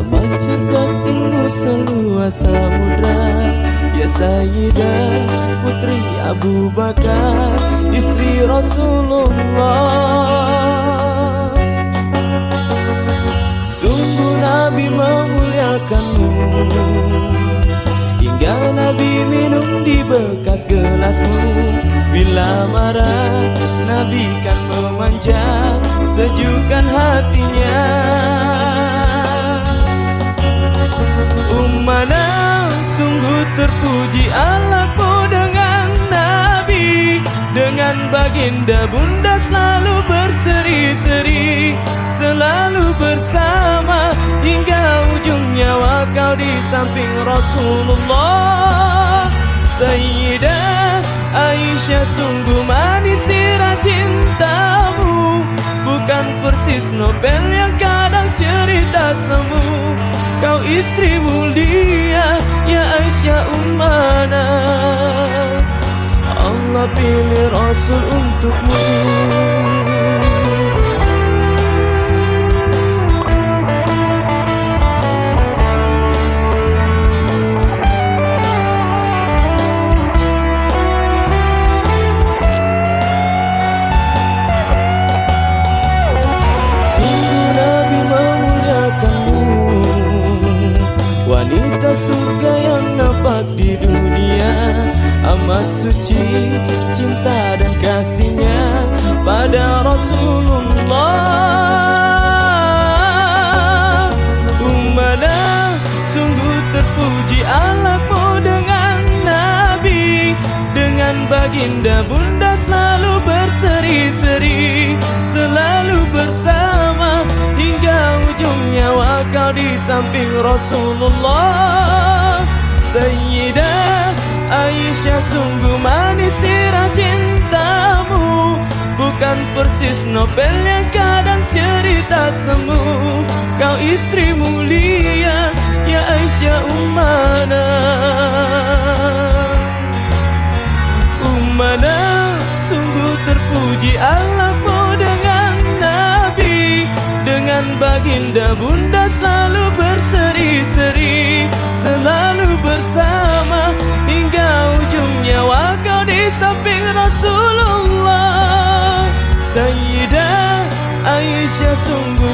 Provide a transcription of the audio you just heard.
Amat cerdas ilmu seluas samudra, ya Sayyidah putri Abu Bakar, istri Rasulullah. Sungguh Nabi memuliakanmu, hingga Nabi minum di bekas gelasmu. Bila marah Nabi kan memanja, sejukkan hatinya. Ummana sungguh terpuji Allahku dengan Nabi, dengan baginda bunda selalu berseri-seri, selalu bersama hingga ujung nyawa kau di samping Rasulullah. Sayyidah Aisyah sungguh manis sirah cintamu, bukan persis novel yang kadang cerita semu. Kau istri mulia, ya Aisyah ummana, Allah pilih Rasul untukmu. Wanita surga yang nampak di dunia, amat suci cinta dan kasihnya pada Rasulullah. Ummana sungguh terpuji Allahmu dengan Nabi, dengan baginda bunda selalu berseri-seri, selalu bersama hingga ujung nyawa kau di samping Rasulullah. Sayyidah Aisyah sungguh manis sirah cintamu, bukan persis novel yang kadang cerita semu. Kau istri mulia, ya Aisyah ummana. Ummana sungguh terpuji Allahmu dengan Nabi, dengan baginda bunda selalu berseri-seri, selalu bersama hingga ujung nyawa kau di samping Rasulullah. Sayyidah Aisyah sungguh